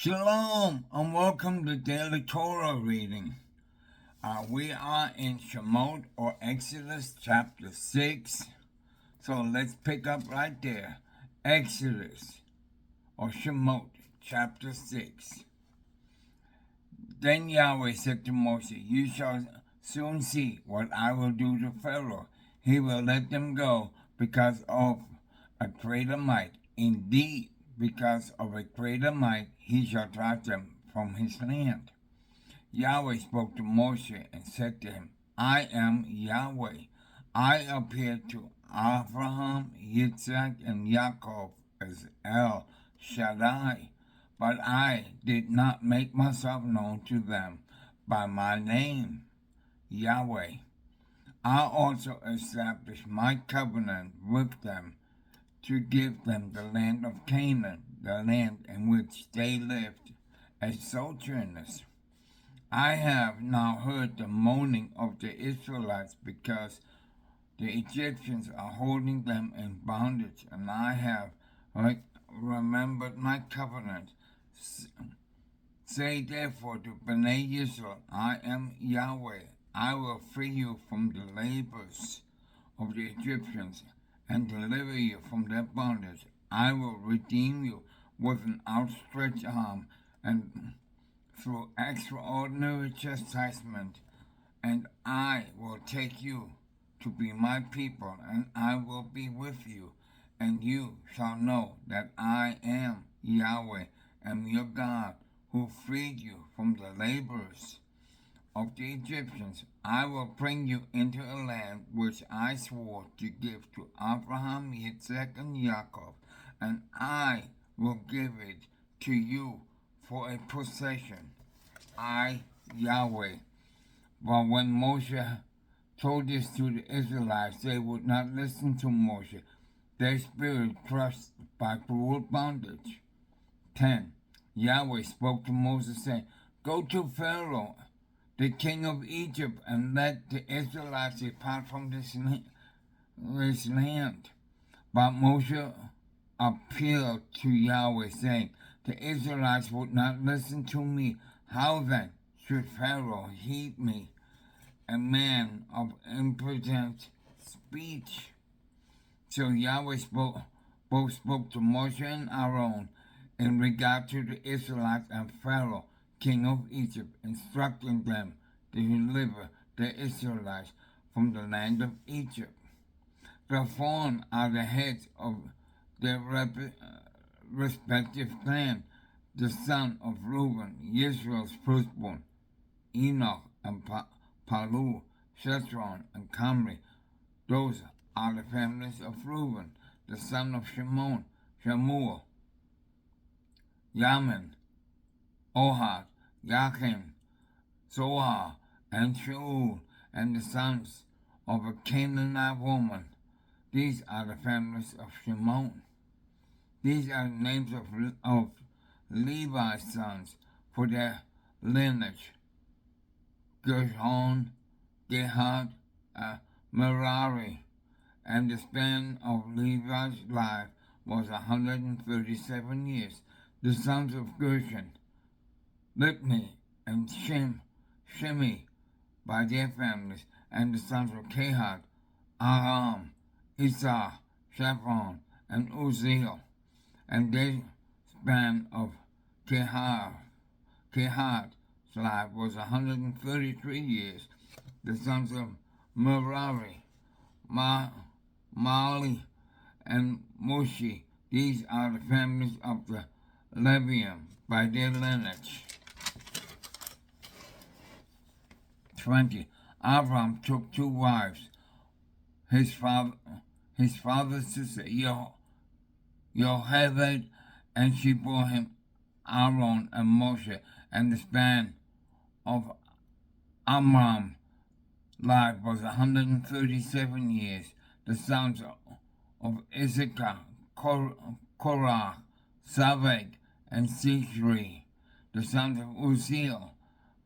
Shalom and welcome to Daily Torah reading. We are in Shemot or Exodus chapter 6. So let's pick up right there. Exodus or Shemot chapter 6. Then Yahweh said to Moshe, "You shall soon see what I will do to Pharaoh. He will let them go because of a greater might. Indeed, because of a greater might, he shall drive them from his land." Yahweh spoke to Moshe and said to him, "I am Yahweh. I appeared to Abraham, Yitzhak, and Yaakov as El Shaddai, but I did not make myself known to them by my name, Yahweh. I also established my covenant with them to give them the land of Canaan, the land in which they lived as sojourners. I have now heard the moaning of the Israelites because the Egyptians are holding them in bondage, and I have remembered my covenant. Say therefore to Bnei Israel, I am Yahweh. I will free you from the labors of the Egyptians and deliver you from their bondage. I will redeem you with an outstretched arm and through extraordinary chastisement, and I will take you to be my people, and I will be with you, and you shall know that I am Yahweh, am your God, who freed you from the labors of the Egyptians. I will bring you into a land which I swore to give to Abraham, Yitzhak, and Yaakov, and I will give it to you for a possession. I, Yahweh." But when Moshe told this to the Israelites, they would not listen to Moshe, their spirit crushed by cruel bondage. 10. Yahweh spoke to Moses, saying, "Go to Pharaoh, the king of Egypt, and let the Israelites depart from this land." But Moshe appealed to Yahweh, saying, "The Israelites would not listen to me. How then should Pharaoh heed me, a man of impotent speech?" So Yahweh both spoke to Moshe and Aaron in regard to the Israelites and Pharaoh, king of Egypt, instructing them to deliver the Israelites from the land of Egypt. The following are the heads of their respective clans: the son of Reuben, Israel's firstborn, Enoch and Palu, Shethron and Kamri. Those are the families of Reuben. The son of Shimon, Shemuel, Yamin, Ohad, Yachin, Zohar, and Shaul, and the sons of a Canaanite woman. These are the families of Shimon. These are the names of Levi's sons for their lineage: Gershon, Gehat, Merari. And the span of Levi's life was 137 years. The sons of Gershon, Libni and Shimi, by their families, and the sons of Kehat, Aram, Isah, Shaphan, and Uzziel. And their span of Kehat's life was 133 years. The sons of Merari, Mali, and Mushi. These are the families of the Levium by their lineage. 20. Abram took two wives, his father's sister Yocheved, and she bore him Aaron and Moshe. And the span of Amram's life was 137 years. The sons of Issachar, Korah, Saved, and Sichri. The sons of Uzziel,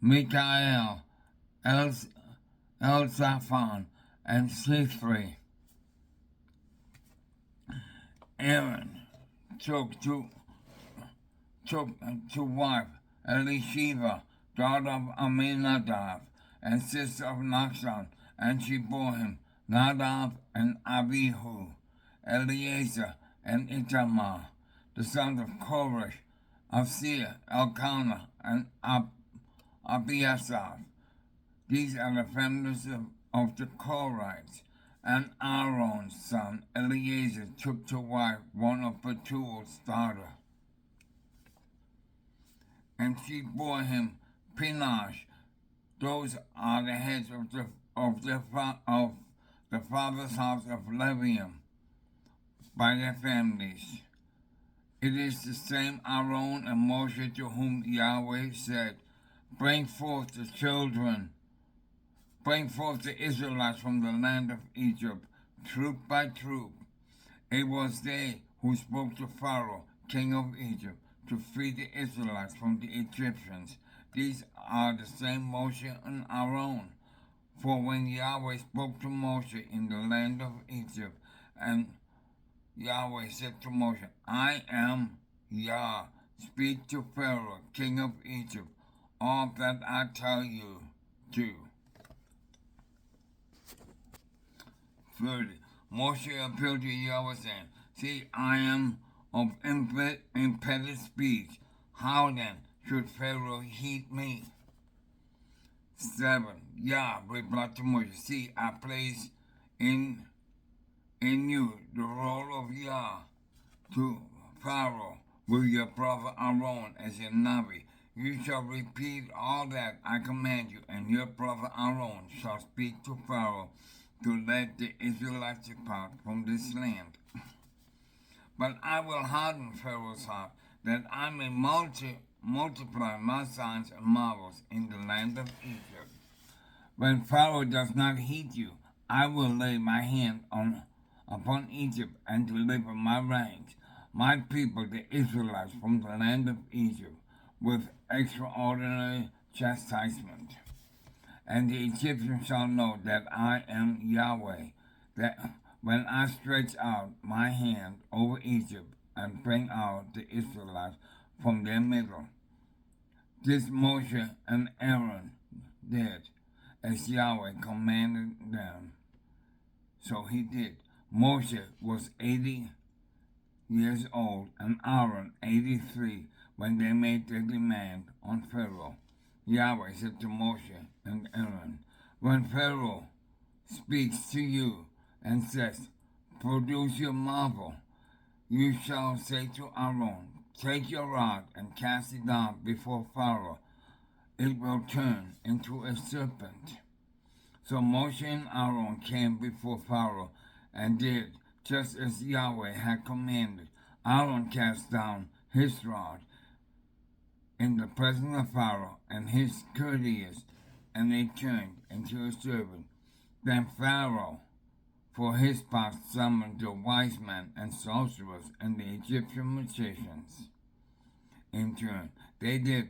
Mikael, Elzaphan, and Sithri. Aaron took two took to wife Elisheva, daughter of Aminadab, and sister of Nachshon, and she bore him Nadab and Abihu, Eleazar and Itamar, the sons of Koresh, of Seir, Elkanah, and Abiasaph. These are the families of the Korites. And Aaron's son Eleazar took to wife one of Bethuel's daughters, and she bore him Pinosh. Those are the heads of the father's house of Levium by their families. It is the same Aaron and Moshe to whom Yahweh said, Bring forth the children, bring forth the Israelites from the land of Egypt, troop by troop. It was they who spoke to Pharaoh, king of Egypt, to free the Israelites from the Egyptians. These are the same Moshe and Aaron. For when Yahweh spoke to Moshe in the land of Egypt, and Yahweh said to Moshe, I am Yah, speak to Pharaoh, king of Egypt, all that I tell you to. 30. Moshe appealed to Yahweh, saying, See, I am of impeded speech. How then should Pharaoh heed me? 7. Yah replied to Moshe, See, I place in you the role of Yah to Pharaoh with your prophet Aaron as your Navi. You shall repeat all that I command you, and your prophet Aaron shall speak to Pharaoh to let the Israelites depart from this land. But I will harden Pharaoh's heart, that I may multiply my signs and marvels in the land of Egypt. When Pharaoh does not heed you, I will lay my hand upon Egypt and deliver my ranks, my people, the Israelites, from the land of Egypt, with extraordinary chastisement. And the Egyptians shall know that I am Yahweh, that when I stretch out my hand over Egypt and bring out the Israelites from their middle. This Moshe and Aaron did, as Yahweh commanded them. So he did. Moshe was 80 years old and Aaron 83 when they made their demand on Pharaoh. Yahweh said to Moshe and Aaron, When Pharaoh speaks to you and says, Produce your marvel, you shall say to Aaron, Take your rod and cast it down before Pharaoh. It will turn into a serpent. So Moshe and Aaron came before Pharaoh and did just as Yahweh had commanded. Aaron cast down his rod in the presence of Pharaoh and his courtiers, and they turned into a serpent. Then Pharaoh, for his part, summoned the wise men and sorcerers and the Egyptian magicians. In turn, they did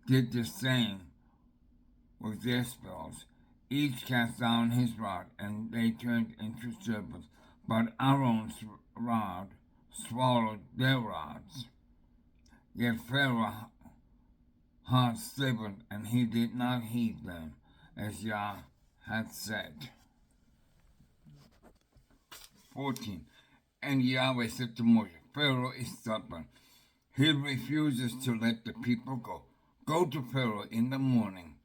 the same with their spells. Each cast down his rod, and they turned into serpents. But Aaron's rod swallowed their rods. Yet Pharaoh's heart stiffened, and he did not heed them, as Yah had said. 14. And Yahweh said to Moshe, Pharaoh is stubborn. He refuses to let the people go. Go to Pharaoh in the morning,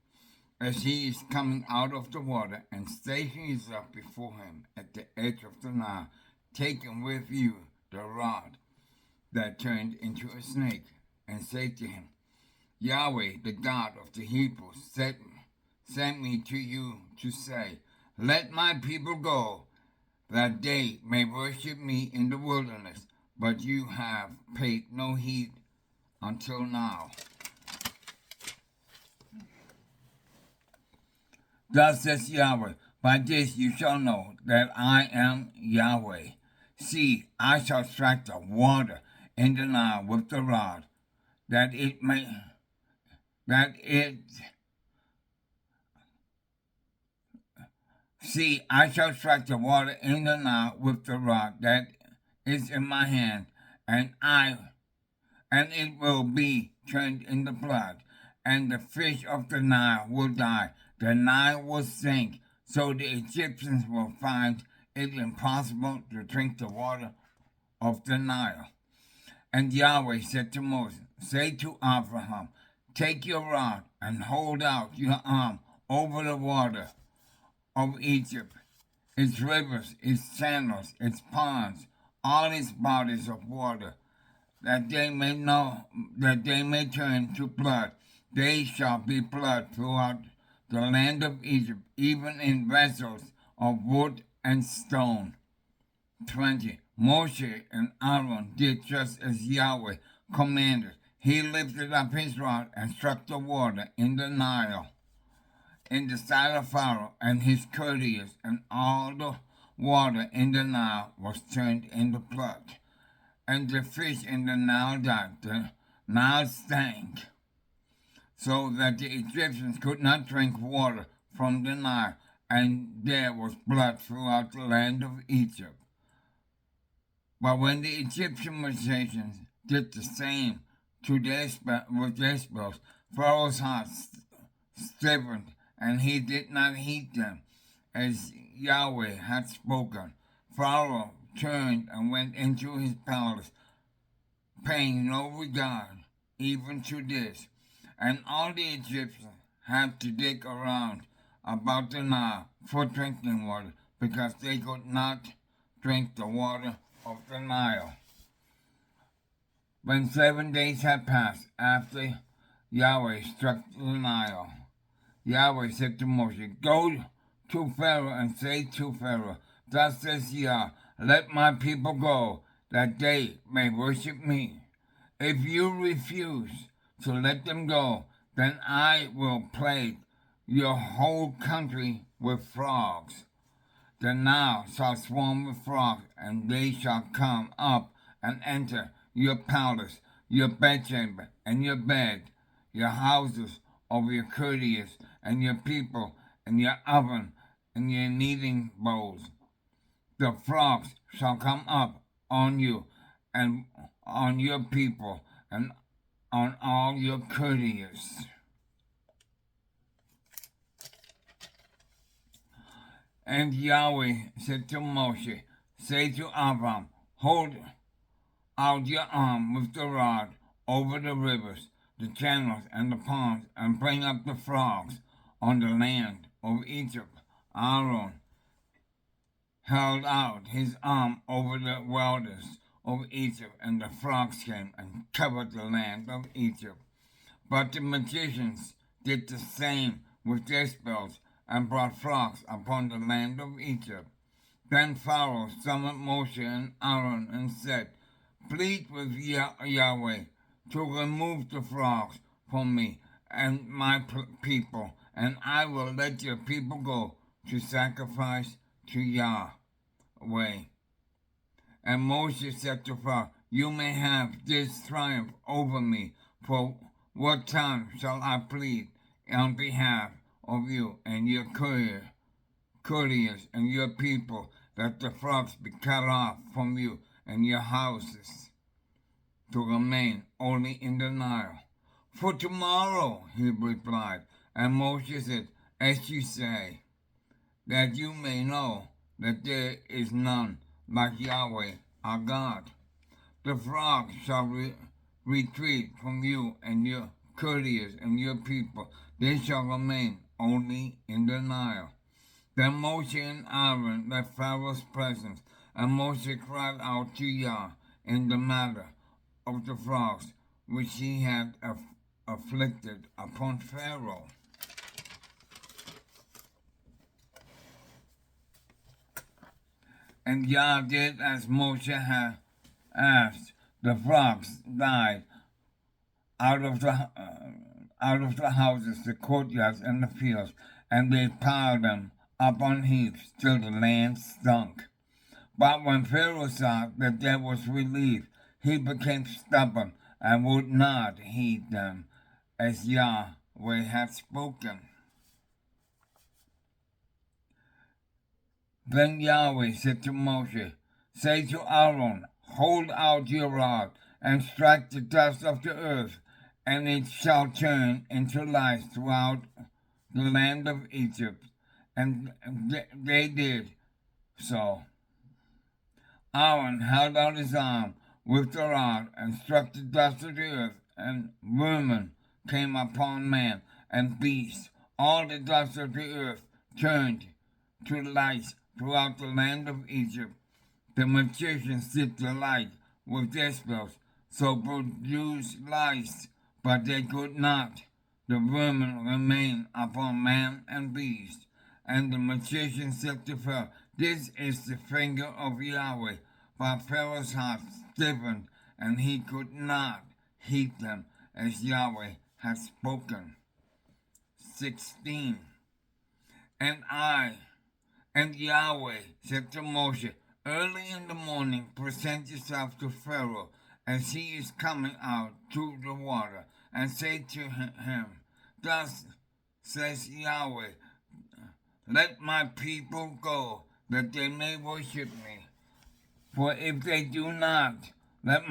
as he is coming out of the water, and station yourself before him at the edge of the Nile, taking with you the rod that turned into a snake, and say to him, Yahweh, the God of the Hebrews, sent me to you to say, Let my people go, that they may worship me in the wilderness, but you have paid no heed until now. Thus says Yahweh, by this you shall know that I am Yahweh. See, I shall strike the water in the Nile with the rod, See, I shall strike the water in the Nile with the rod that is in my hand, and and it will be turned into blood, and the fish of the Nile will die. The Nile will sink, so the Egyptians will find it impossible to drink the water of the Nile. And Yahweh said to Moses, say to Abraham, take your rod and hold out your arm over the water of Egypt, its rivers, its channels, its ponds, all its bodies of water, that they may turn to blood. They shall be blood throughout the land of Egypt, even in vessels of wood and stone. 20. Moshe and Aaron did just as Yahweh commanded. He lifted up his rod and struck the water in the Nile, in the sight of Pharaoh and his courtiers, and all the water in the Nile was turned into blood. And the fish in the Nile died. The Nile stank, so that the Egyptians could not drink water from the Nile, and there was blood throughout the land of Egypt. But when the Egyptian magicians did the same with their spells, Pharaoh's heart stiffened, and he did not heed them, as Yahweh had spoken. Pharaoh turned and went into his palace, paying no regard even to this. And all the Egyptians had to dig around about the Nile for drinking water, because they could not drink the water of the Nile. When 7 days had passed after Yahweh struck the Nile, Yahweh said to Moshe, go to Pharaoh and say to Pharaoh, thus says Yah, let my people go, that they may worship me. If you refuse to let them go, then I will plague your whole country with frogs. The Nile shall swarm with frogs, and they shall come up and enter your palace, your bedchamber, and your bed, your houses of your courtiers, and your people, and your oven, and your kneading bowls. The frogs shall come up on you, and on your people, and on all your courtiers. And Yahweh said to Moshe, say to Abraham, hold out your arm with the rod over the rivers, the channels, and the ponds, and bring up the frogs on the land of Egypt. Aaron held out his arm over the waters of Egypt, and the frogs came and covered the land of Egypt. But the magicians did the same with their spells, and brought frogs upon the land of Egypt. Then Pharaoh summoned Moshe and Aaron and said, plead with Yahweh to remove the frogs from me and my people, and I will let your people go to sacrifice to Yahweh. And Moshe said to Pharaoh, you may have this triumph over me, for what time shall I plead on behalf of you and your courtiers and your people, that the frogs be cut off from you and your houses, to remain only in the Nile? For tomorrow, he replied. And Moshe said, as you say, that you may know that there is none like Yahweh our God. The frogs shall retreat from you and your courtiers and your people. They shall remain only in the Nile. Then Moshe and Aaron left Pharaoh's presence, and Moshe cried out to Yah in the matter of the frogs which he had afflicted upon Pharaoh. And Yah did as Moshe had asked. The frogs died out of the houses, the courtyards, and the fields, and they piled them up on heaps till the land stunk. But when Pharaoh saw that there was relief, he became stubborn and would not heed them, as Yahweh had spoken. Then Yahweh said to Moshe, say to Aaron, hold out your rod and strike the dust of the earth, and it shall turn into lice throughout the land of Egypt. And they did so. Aaron held out his arm with the rod and struck the dust of the earth, and vermin came upon man and beast. All the dust of the earth turned to lice throughout the land of Egypt. The magicians did the like with their spells, so produced lice, but they could not. The vermin remained upon man and beast. And the magician said to Pharaoh, "This is the finger of Yahweh." But Pharaoh's heart stiffened, and he could not heed them as Yahweh had spoken. 16. And Yahweh said to Moses, "Early in the morning present yourself to Pharaoh as he is coming out to the water, and say to him, Thus says Yahweh, let my people go, that they may worship me. For if you do not let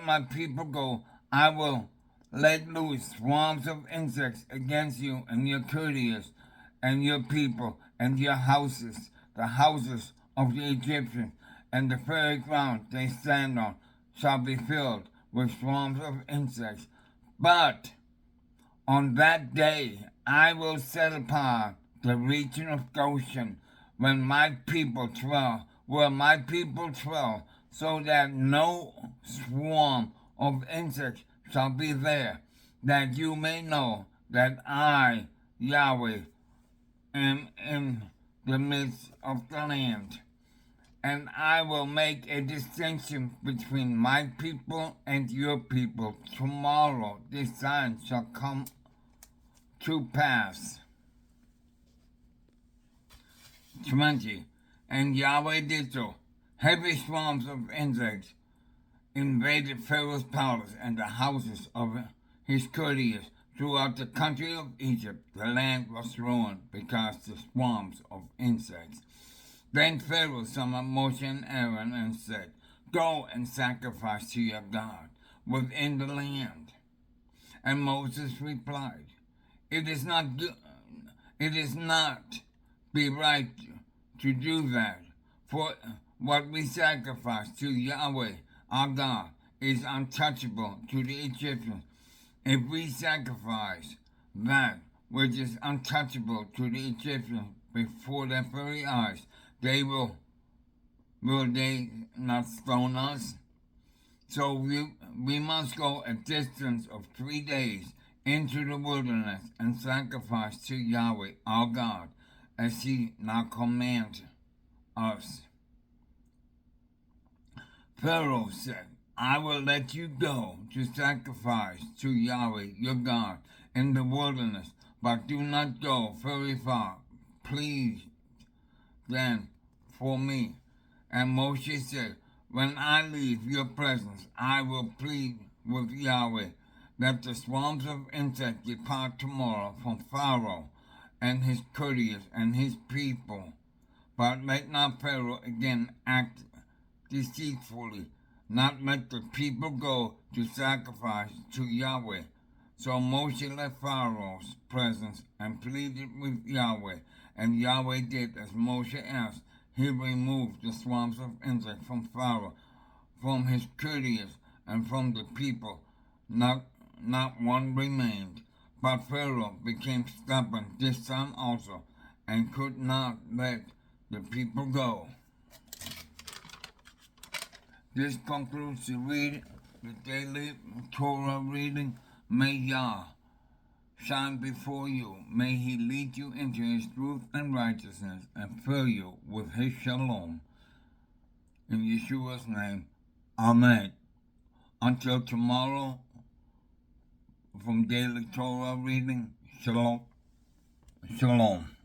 my people go, I will let loose swarms of insects against you and your courtiers and your people and your houses, the houses of the Egyptians, and the very ground they stand on shall be filled with swarms of insects. But on that day I will set apart the region of Goshen, where my people dwell, so that no swarm of insects shall be there, that you may know that I, Yahweh, am in the midst of the land. And I will make a distinction between my people and your people. Tomorrow this sign shall come to pass. 20. And Yahweh did so. Heavy swarms of insects invaded Pharaoh's palace and the houses of his courtiers throughout the country of Egypt. The land was ruined because of the swarms of insects. Then Pharaoh summoned Moses and Aaron and said, Go and sacrifice to your God within the land. And Moses replied, It is not be right to do that, for what we sacrifice to Yahweh our God is untouchable to the Egyptians. If we sacrifice that which is untouchable to the Egyptians before their very eyes, will they not stone us? So we must go a distance of 3 days into the wilderness and sacrifice to Yahweh our God, as he now commands us. Pharaoh said, I will let you go to sacrifice to Yahweh your God in the wilderness, but do not go very far. Please then for me. And Moshe said, When I leave your presence, I will plead with Yahweh that the swarms of insects depart tomorrow from Pharaoh and his courtiers and his people. But let not Pharaoh again act deceitfully, not let the people go to sacrifice to Yahweh. So Moshe left Pharaoh's presence and pleaded with Yahweh, and Yahweh did as Moshe asked. He removed the swarms of insects from Pharaoh, from his courtiers, and from the people. Not one remained. But Pharaoh became stubborn this time also, and could not let the people go. This concludes the daily Torah reading. May Yah shine before you. May he lead you into his truth and righteousness and fill you with his shalom. In Yeshua's name, Amen. Until tomorrow, from Daily Torah Reading, Shalom. Shalom.